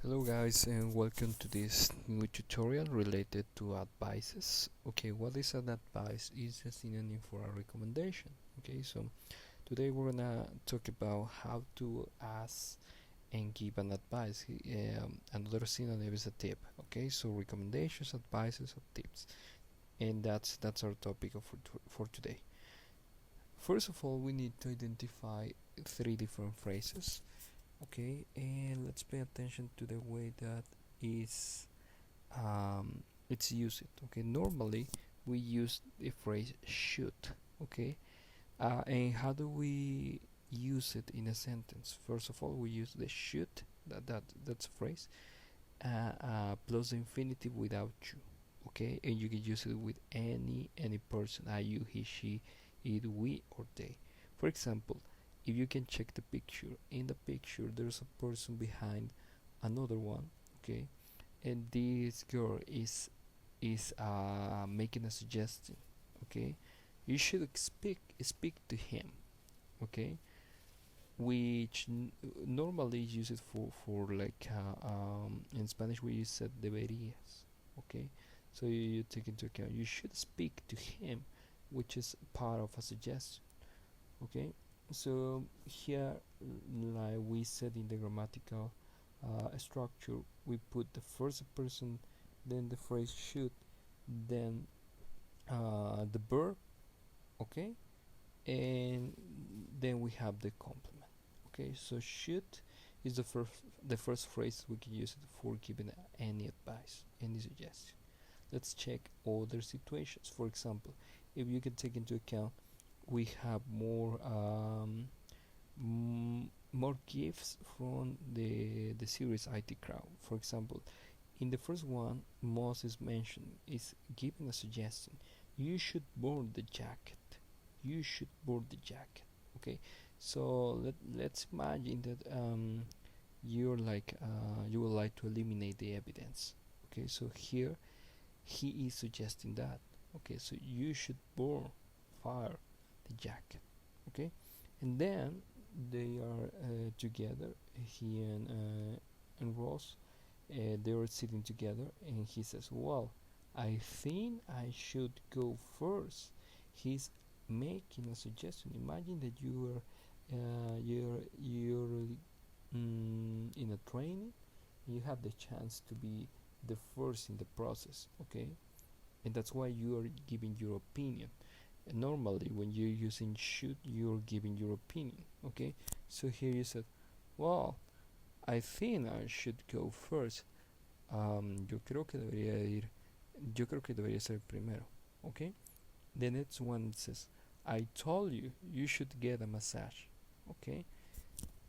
Hello guys and welcome to this new tutorial related to advices. Okay, what is an advice? Is a synonym for a recommendation. Okay, so today we're gonna talk about how to ask and give an advice. Another synonym is a tip. Okay, so recommendations, advices, or tips, and that's our topic for today. First of all, we need to identify three different phrases. Okay, and let's pay attention to the way that is it's used. Okay, normally we use the phrase should. Okay, and how do we use it in a sentence? First of all, we use the should, that's a phrase, plus the infinitive without you. Okay, and you can use it with any person, I, you, he, she, it, we, or they. For example, if you can check the picture, in the picture there's a person behind another one. Okay, and this girl is making a suggestion. Okay, you should speak to him. Okay, which normally is used for like in Spanish we use it deberías. Okay, so you take into account you should speak to him, which is part of a suggestion. Okay, so here, like we said in the grammatical structure, we put the first person, then the phrase should, then the verb. Okay, and then we have the complement. Okay, so should is the first phrase we can use it for giving any advice, any suggestion. Let's check other situations. For example, if you can take into account, we have more gifts from the series IT Crowd. For example, in the first one, Moses mentioned is giving a suggestion. You should board the jacket. You should board the jacket. Okay, so let's imagine that you're like you would like to eliminate the evidence. Okay, so here he is suggesting that. Okay, so you should burn, fire the jacket. Okay, and then they are together. He and Ross, they are sitting together, and he says, "Well, I think I should go first." He's making a suggestion. Imagine that you're in a training. You have the chance to be the first in the process. Okay, and that's why you are giving your opinion. And normally, when you're using should, you're giving your opinion. Okay, so here you said, "Well, I think I should go first. Yo creo que debería ir. Yo creo que debería ser primero." Okay. The next one says, "I told you you should get a massage." Okay.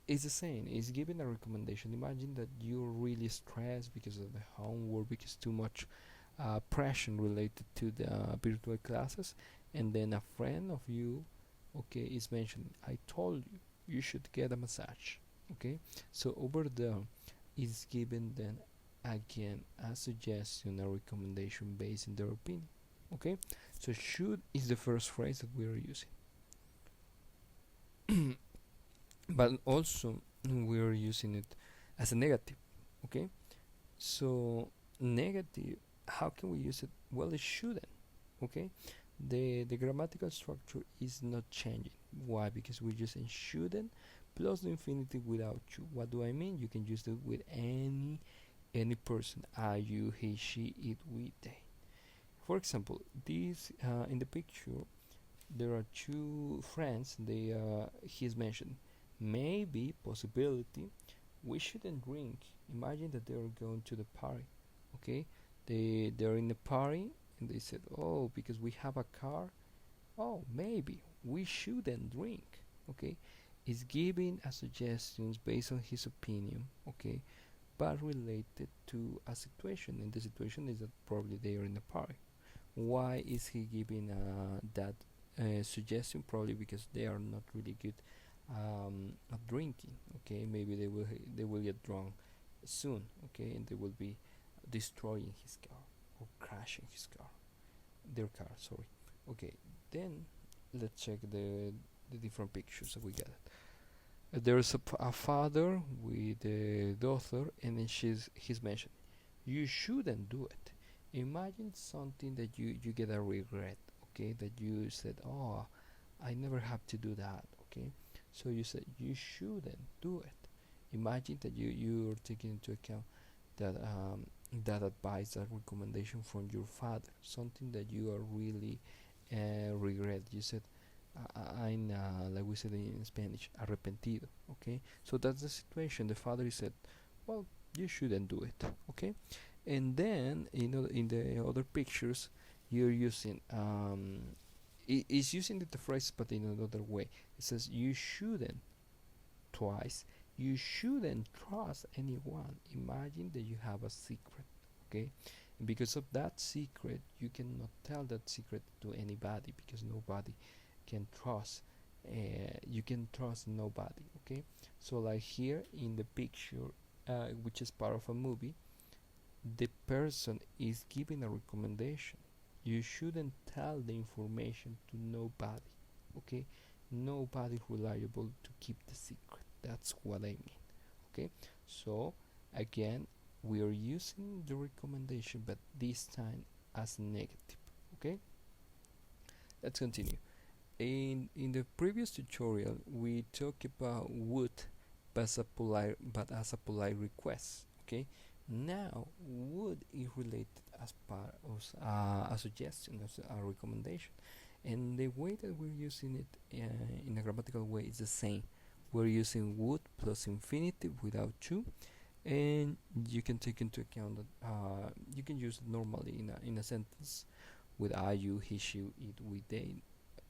It's the same. It's giving a recommendation. Imagine that you're really stressed because of the homework, because too much pressure related to the virtual classes, and then a friend of you, okay, is mentioning, "I told you you should get a massage." Okay, so over there is given then again a suggestion, a recommendation based on their opinion. Okay, so should is the first phrase that we are using. But also we are using it as a negative. Okay, so negative, how can we use it? Well, it shouldn't. Okay, the grammatical structure is not changing. Why? Because we're using shouldn't plus the infinitive without you. What do I mean? You can use it with any person, I, you, he, she, it, we, they. For example, this in the picture there are two friends. They he's mentioned maybe, possibility, we shouldn't drink. Imagine that they're going to the party. Okay, they're in the party and they said, "Oh, because we have a car, oh, maybe we shouldn't drink." Okay, is giving a suggestions based on his opinion. Okay, but related to a situation, and the situation is that probably they are in the party. Why is he giving that suggestion? Probably because they are not really good at drinking. Okay, maybe they will get drunk soon. Okay, and they will be destroying his car or crashing his car, their car. Sorry. Okay, then let's check the different pictures that we got. There's a father with a daughter, and then he's mentioned, you shouldn't do it. Imagine something that you get a regret, okay, that you said, oh, I never have to do that, okay. So you said you shouldn't do it. Imagine that you're taking into account that that advice, that recommendation from your father, something that you are really regret. You said, I'm like we said in Spanish, arrepentido. Okay, so that's the situation. The father said, well, you shouldn't do it. Okay, and then in the other pictures, you're using it's using the phrase, but in another way. It says you shouldn't twice. You shouldn't trust anyone. Imagine that you have a secret, okay? And because of that secret, you cannot tell that secret to anybody because nobody can trust. You can trust nobody, okay? So, like here in the picture, which is part of a movie, the person is giving a recommendation. You shouldn't tell the information to nobody, okay? Nobody reliable to keep the secret. That's what I mean, okay. So again, we are using the recommendation, but this time as negative, okay. Let's continue. In the previous tutorial, we talked about would but as a polite request, okay. Now would is related as part of a suggestion, as a recommendation, and the way that we're using it in a grammatical way is the same. We're using would plus infinitive without to, and you can take into account that you can use it normally in a sentence with I, you, he, she, it, we, they,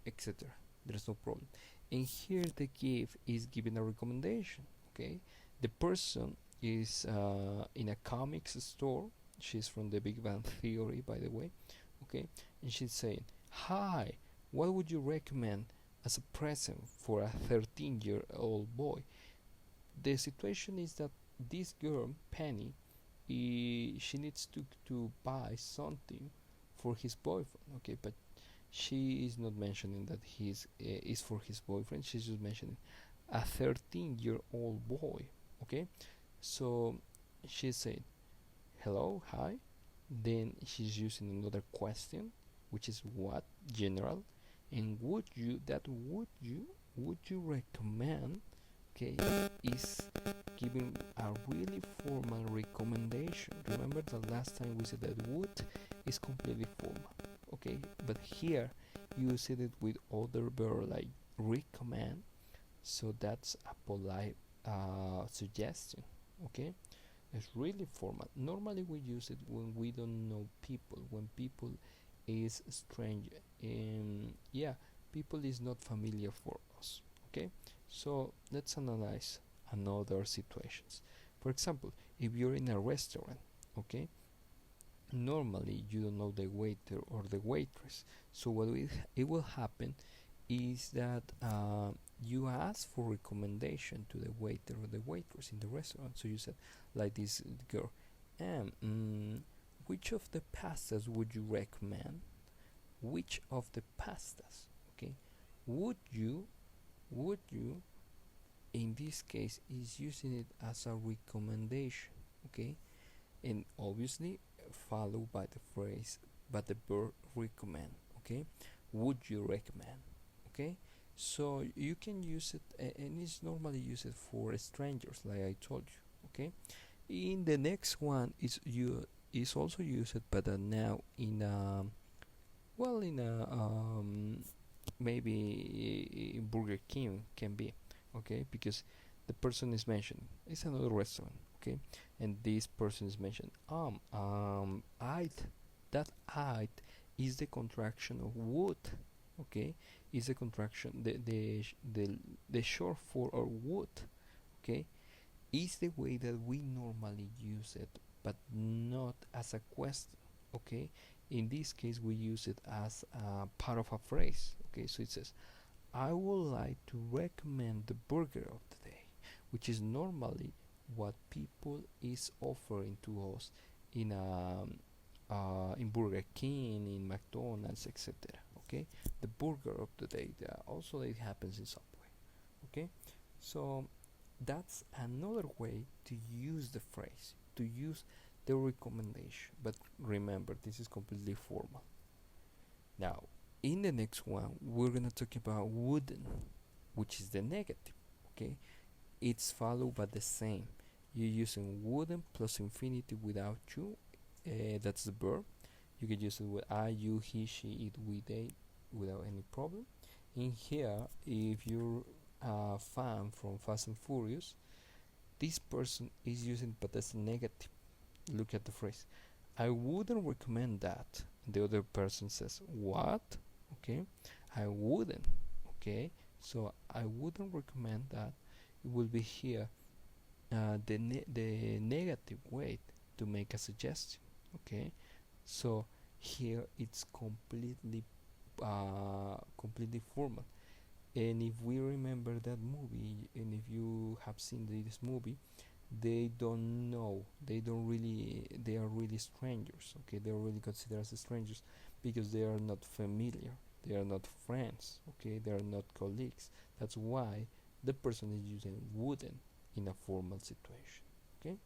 etc. There's no problem. And here the give is giving a recommendation. Okay, the person is in a comics store. She's from the Big Bang Theory, by the way. Okay, and she's saying, "Hi, what would you recommend as a present for a 13-year-old boy?" The situation is that this girl, Penny, she needs to buy something for his boyfriend. Okay, but she is not mentioning that he's is for his boyfriend. She's just mentioning a 13-year-old boy. Okay, so she said, "Hello, hi." Then she's using another question, which is what, general, and would you recommend? Okay, is giving a really formal recommendation. Remember the last time we said that would is completely formal. Okay, but here you said it with other verb like recommend, so that's a polite suggestion. Okay, it's really formal. Normally we use it when we don't know people, when people is strange, and yeah, people is not familiar for us. Okay, so let's analyze another situations. For example, if you're in a restaurant, okay, normally you don't know the waiter or the waitress, so what it will happen is that you ask for recommendation to the waiter or the waitress in the restaurant. So you said, like this girl, which of the pastas would you recommend? Which of the pastas? Okay, would you? Would you? In this case, is using it as a recommendation. Okay, and obviously followed by the phrase, but the verb recommend. Okay, would you recommend? Okay, so you can use it, and it's normally used for strangers, like I told you. Okay, in the next one is also used, but now in a in a maybe in Burger King can be, okay, because the person is mentioned, it's another restaurant, okay, and this person is mentioned, I'd, that I'd is the contraction of would, okay, is a contraction, the short for or would, okay, is the way that we normally use it, but not as a question, okay. In this case we use it as part of a phrase, okay. So it says, I would like to recommend the burger of the day, which is normally what people is offering to us in in Burger King, in McDonald's, etc. Okay, the burger of the day. Also, it happens in Subway. Okay, So that's another way to use the phrase, to use the recommendation. But remember, this is completely formal. Now, in the next one, we're gonna talk about wouldn't, which is the negative. Okay, it's followed by the same. You're using wouldn't plus infinitive without you. That's the verb. You can use it with I, you, he, she, it, we, they, without any problem. In here, if you're a fan from Fast and Furious, this person is using, but as a negative. Look at the phrase. I wouldn't recommend that. The other person says, what? Okay, I wouldn't. Okay, so I wouldn't recommend that. It will be here the negative way to make a suggestion. Okay, so here it's completely formal. And if we remember that movie, and if you have seen this movie, they don't know, they are really strangers. Okay, they are really considered as strangers because they are not familiar, they are not friends. Okay, they are not colleagues. That's why the person is using wouldn't in a formal situation. Okay,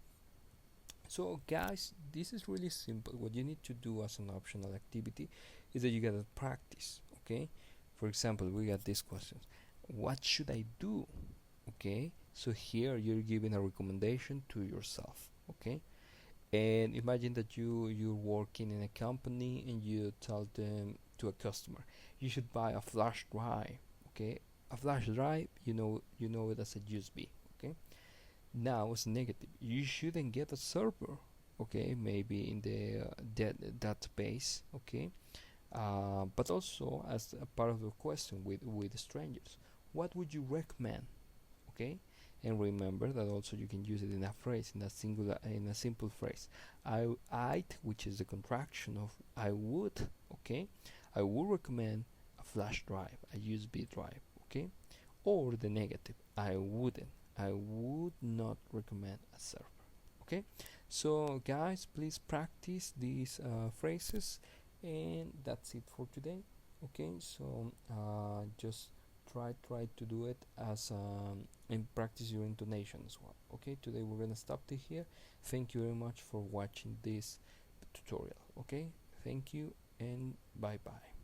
so guys, this is really simple. What you need to do as an optional activity is that you gotta practice. Okay, for example, we got these questions: what should I do? Okay, so here you're giving a recommendation to yourself. Okay, and imagine that you're working in a company and you tell them to a customer, you should buy a flash drive. Okay, a flash drive, you know it as a USB. Okay, now it's negative. You shouldn't get a server. Okay, maybe in the database. Okay, but also as a part of the question with strangers, what would you recommend? Okay, and remember that also you can use it in a phrase, in a simple phrase. I'd, which is the contraction of I would. Okay, I would recommend a flash drive, a USB drive. Okay, or the negative, I would not recommend a server. Okay, so guys, please practice these phrases, and that's it for today. Okay, so just try to do it as and practice your intonation as well. Okay, today we're gonna stop it here. Thank you very much for watching this tutorial. Okay, thank you and bye bye.